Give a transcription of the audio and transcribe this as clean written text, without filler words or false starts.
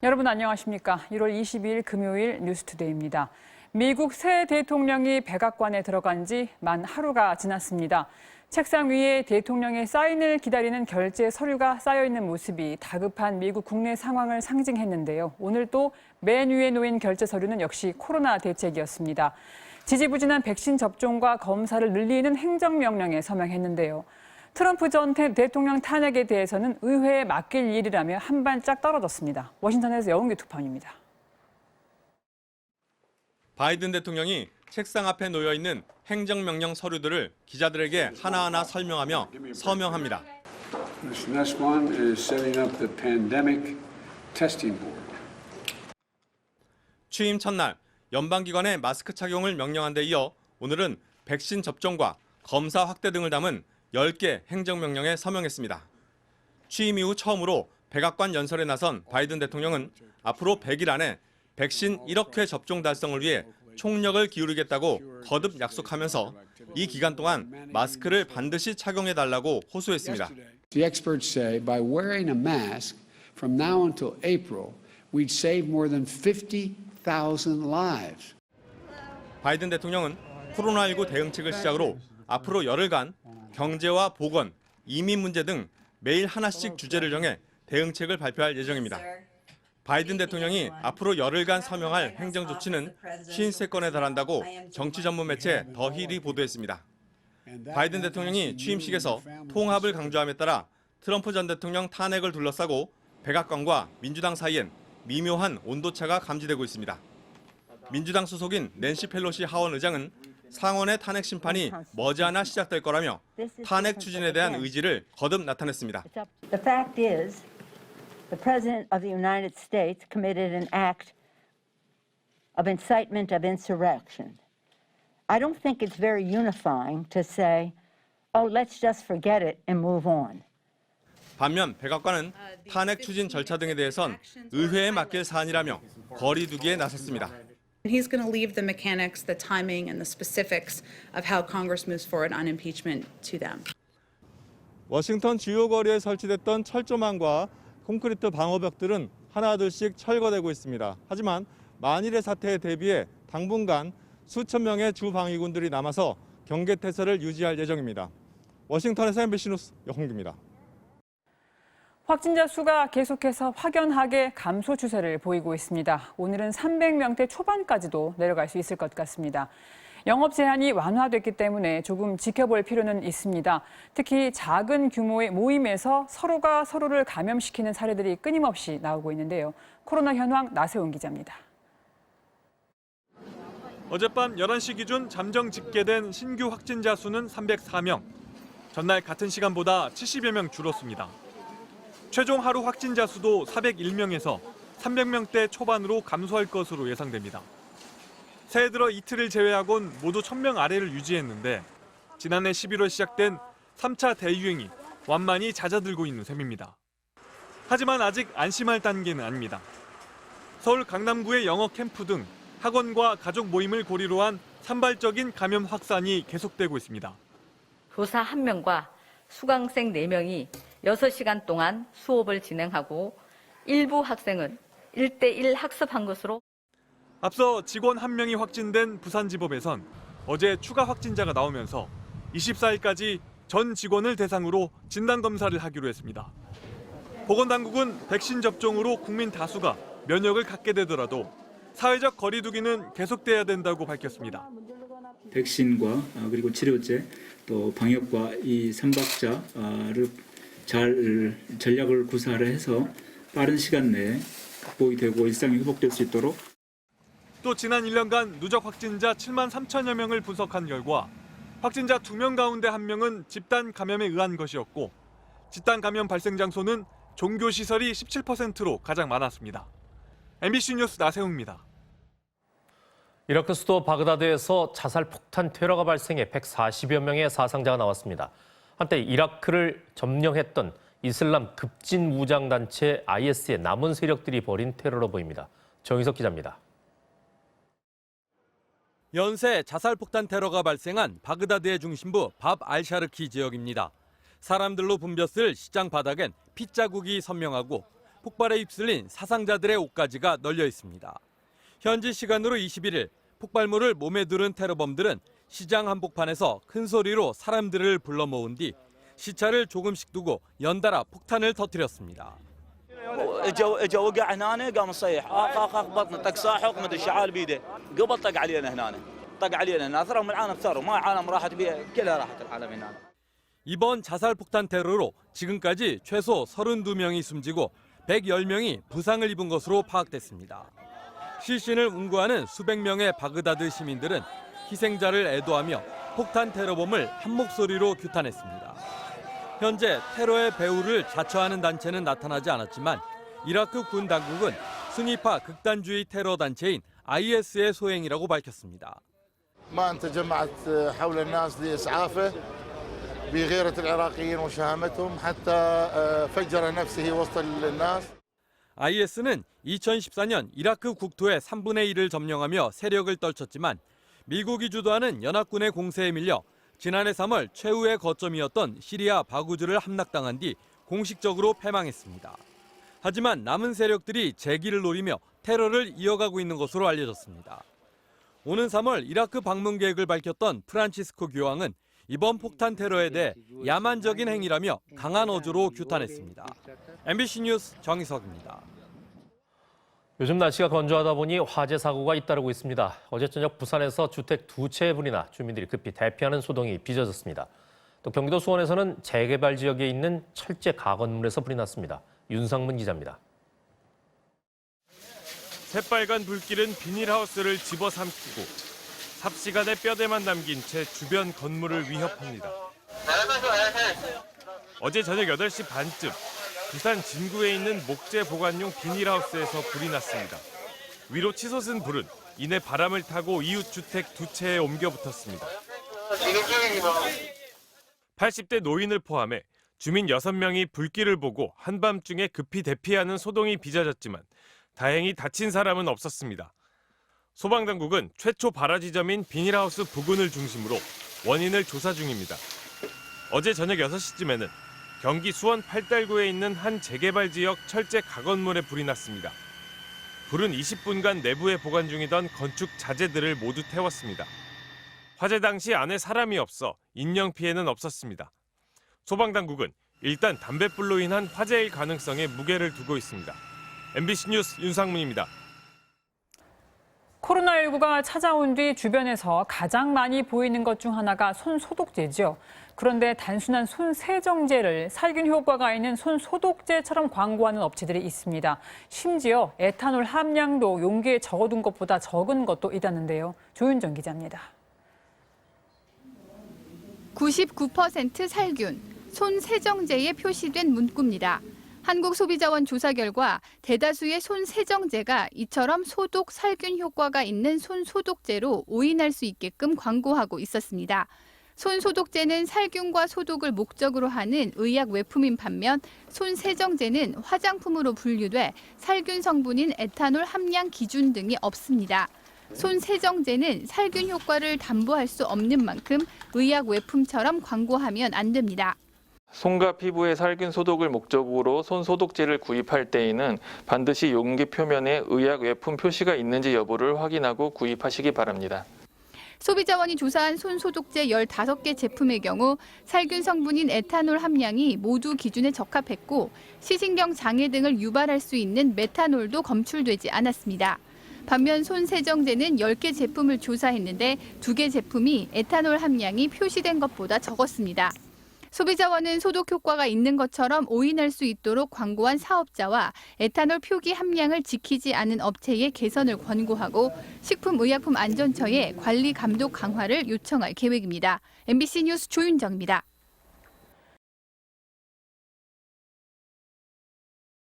여러분 안녕하십니까? 1월 22일 금요일 뉴스투데이입니다. 미국 새 대통령이 백악관에 들어간 지 만 하루가 지났습니다. 책상 위에 대통령의 사인을 기다리는 결제 서류가 쌓여 있는 모습이 다급한 미국 국내 상황을 상징했는데요. 오늘 또 맨 위에 놓인 결제 서류는 역시 코로나 대책이었습니다. 지지부진한 백신 접종과 검사를 늘리는 행정명령에 서명했는데요. 트럼프 전 대통령 탄핵에 대해서는 의회에 맡길 일이라며 한 발짝 떨어졌습니다. 워싱턴에서 여은규 특파원입니다. 바이든 대통령이 책상 앞에 놓여 있는 행정명령 서류들을 기자들에게 하나하나 설명하며 서명합니다. The next one is setting up the pandemic testing board. 취임 첫날 연방기관의 마스크 착용을 명령한 데 이어 오늘은 백신 접종과 검사 확대 등을 담은 10개 행정명령에 서명했습니다. 취임 이후 처음으로 백악관 연설에 나선 바이든 대통령은 앞으로 100일 안에 백신 1억 회 접종 달성을 위해 총력을 기울이겠다고 거듭 약속하면서 이 기간 동안 마스크를 반드시 착용해달라고 호소했습니다. The experts say by wearing a mask from now until April, we'd save more than 50,000 lives. 바이든 대통령은 코로나19 대응책을 시작으로 앞으로 열흘간 경제와 보건, 이민 문제 등 매일 하나씩 주제를 정해 대응책을 발표할 예정입니다. 바이든 대통령이 앞으로 열흘간 서명할 행정조치는 53건에 달한다고 정치 전문 매체 더 힐이 보도했습니다. 바이든 대통령이 취임식에서 통합을 강조함에 따라 트럼프 전 대통령 탄핵을 둘러싸고 백악관과 민주당 사이엔 미묘한 온도차가 감지되고 있습니다. 민주당 소속인 낸시 펠로시 하원 의장은 상원의 탄핵 심판이 머지않아 시작될 거라며 탄핵 추진에 대한 의지를 거듭 나타냈습니다. The fact is, the President of the United States committed an act of incitement of insurrection. I don't think it's very unifying to say, oh, let's just forget it and move on. 반면 백악관은 탄핵 추진 절차 등에 대해선 의회에 맡길 사안이라며 거리두기에 나섰습니다. He's going to leave the mechanics, the timing, and the specifics of how Congress moves forward on impeachment to them. 워싱턴 주요 거리에 설치됐던 철조망과 콘크리트 방어벽들은 하나둘씩 철거되고 있습니다. 하지만 만일의 사태에 대비해 당분간 수천 명의 주방위군들이 남아서 경계태세를 유지할 예정입니다. 워싱턴에서 MBC 뉴스 여홍규입니다. 확진자 수가 계속해서 확연하게 감소 추세를 보이고 있습니다. 오늘은 300명대 초반까지도 내려갈 수 있을 것 같습니다. 영업 제한이 완화됐기 때문에 조금 지켜볼 필요는 있습니다. 특히 작은 규모의 모임에서 서로가 서로를 감염시키는 사례들이 끊임없이 나오고 있는데요. 코로나 현황 나세훈 기자입니다. 어젯밤 11시 기준 잠정 집계된 신규 확진자 수는 304명. 전날 같은 시간보다 70여 명 줄었습니다. 최종 하루 확진자 수도 401명에서 300명대 초반으로 감소할 것으로 예상됩니다. 새해 들어 이틀을 제외하곤 모두 1000명 아래를 유지했는데 지난해 11월 시작된 3차 대유행이 완만히 잦아들고 있는 셈입니다. 하지만 아직 안심할 단계는 아닙니다. 서울 강남구의 영어 캠프 등 학원과 가족 모임을 고리로 한 산발적인 감염 확산이 계속되고 있습니다. 교사 1명과 수강생 4명이 6시간 동안 수업을 진행하고 일부 학생은 1대1 학습한 것으로. 앞서 직원 1명이 확진된 부산지법에선 어제 추가 확진자가 나오면서 24일까지 전 직원을 대상으로 진단검사를 하기로 했습니다. 보건당국은 백신 접종으로 국민 다수가 면역을 갖게 되더라도 사회적 거리두기는 계속돼야 된다고 밝혔습니다. 백신과 그리고 치료제 또 방역과 이 3박자를 잘 전략을 구사를 해서 빠른 시간 내에 극복이 되고 일상이 회복될 수 있도록. 또 지난 1년간 누적 확진자 7만 3천여 명을 분석한 결과 확진자 2명 가운데 1명은 집단 감염에 의한 것이었고 집단 감염 발생 장소는 종교시설이 17%로 가장 많았습니다. MBC 뉴스 나세웅입니다. 이라크 수도 바그다드에서 자살 폭탄 테러가 발생해 140여 명의 사상자가 나왔습니다. 한때 이라크를 점령했던 이슬람 급진 무장단체 IS의 남은 세력들이 벌인 테러로 보입니다. 정희석 기자입니다. 연쇄 자살폭탄 테러가 발생한 바그다드의 중심부 밥 알샤르키 지역입니다. 사람들로 붐볐을 시장 바닥엔 핏자국이 선명하고 폭발에 휩쓸린 사상자들의 옷가지가 널려 있습니다. 현지 시간으로 21일 폭발물을 몸에 두른 테러범들은 시장 한복판에서 큰 소리로 사람들을 불러 모은 뒤 시차를 조금씩 두고 연달아 폭탄을 터뜨렸습니다. اجا وقع هنا قام يصيح اخ بطنه طق ساحق مدري شعال بيده قبل طق علينا هنا طق علينا هنا اثرهم العالم ثروا ما العالم راحت بيها كلها راحت العالم هنا. 이번 자살 폭탄 테러로 지금까지 최소 32명이 숨지고 110명이 부상을 입은 것으로 파악됐습니다. 실신을 운구하는 수백 명의 바그다드 시민들은 희생자를 애도하며 폭탄 테러범을 한 목소리로 규탄했습니다. 현재 테러의 배후를 자처하는 단체는 나타나지 않았지만 이라크 군 당국은 순위파 극단주의 테러 단체인 IS의 소행이라고 밝혔습니다. ما تجمعت حول الناس لإسعافه بغيرة العراقيين وشهامتهم حتى فجر نفسه وسط الناس. IS는 2014년 이라크 국토의 3분의 1을 점령하며 세력을 떨쳤지만 미국이 주도하는 연합군의 공세에 밀려 지난해 3월 최후의 거점이었던 시리아 바구즈를 함락당한 뒤 공식적으로 패망했습니다. 하지만 남은 세력들이 재기를 노리며 테러를 이어가고 있는 것으로 알려졌습니다. 오는 3월 이라크 방문 계획을 밝혔던 프란치스코 교황은 이번 폭탄 테러에 대해 야만적인 행위라며 강한 어조로 규탄했습니다. MBC 뉴스 정희석입니다. 요즘 날씨가 건조하다 보니 화재 사고가 잇따르고 있습니다. 어제 저녁 부산에서 주택 2채에 불이 나 주민들이 급히 대피하는 소동이 빚어졌습니다. 또 경기도 수원에서는 재개발 지역에 있는 철제 가건물에서 불이 났습니다. 윤상문 기자입니다. 새빨간 불길은 비닐하우스를 집어삼키고 삽시간에 뼈대만 남긴 채 주변 건물을 위협합니다. 어제 저녁 8시 반쯤 부산 진구에 있는 목재 보관용 비닐하우스에서 불이 났습니다. 위로 치솟은 불은 이내 바람을 타고 이웃 주택 2채에 옮겨 붙었습니다. 80대 노인을 포함해 주민 6명이 불길을 보고 한밤중에 급히 대피하는 소동이 빚어졌지만 다행히 다친 사람은 없었습니다. 소방당국은 최초 발화 지점인 비닐하우스 부근을 중심으로 원인을 조사 중입니다. 어제 저녁 6시쯤에는 경기 수원 팔달구에 있는 한 재개발 지역 철제 가건물에 불이 났습니다. 불은 20분간 내부에 보관 중이던 건축 자재들을 모두 태웠습니다. 화재 당시 안에 사람이 없어 인명 피해는 없었습니다. 소방당국은 일단 담뱃불로 인한 화재일 가능성에 무게를 두고 있습니다. MBC 뉴스 윤상문입니다. 코로나19가 찾아온 뒤 주변에서 가장 많이 보이는 것 중 하나가 손소독제죠. 그런데 단순한 손세정제를 살균 효과가 있는 손소독제처럼 광고하는 업체들이 있습니다. 심지어 에탄올 함량도 용기에 적어둔 것보다 적은 것도 있다는데요. 조윤정 기자입니다. 99% 살균, 손세정제에 표시된 문구입니다. 한국소비자원 조사 결과 대다수의 손세정제가 이처럼 소독, 살균 효과가 있는 손소독제로 오인할 수 있게끔 광고하고 있었습니다. 손소독제는 살균과 소독을 목적으로 하는 의약 외품인 반면 손세정제는 화장품으로 분류돼 살균 성분인 에탄올 함량 기준 등이 없습니다. 손세정제는 살균 효과를 담보할 수 없는 만큼 의약 외품처럼 광고하면 안 됩니다. 손과 피부의 살균 소독을 목적으로 손소독제를 구입할 때에는 반드시 용기 표면에 의약 외품 표시가 있는지 여부를 확인하고 구입하시기 바랍니다. 소비자원이 조사한 손소독제 15개 제품의 경우 살균 성분인 에탄올 함량이 모두 기준에 적합했고 시신경 장애 등을 유발할 수 있는 메탄올도 검출되지 않았습니다. 반면 손세정제는 10개 제품을 조사했는데 2개 제품이 에탄올 함량이 표시된 것보다 적었습니다. 소비자원은 소독 효과가 있는 것처럼 오인할 수 있도록 광고한 사업자와 에탄올 표기 함량을 지키지 않은 업체의 개선을 권고하고 식품의약품안전처에 관리 감독 강화를 요청할 계획입니다. MBC 뉴스 조윤정입니다.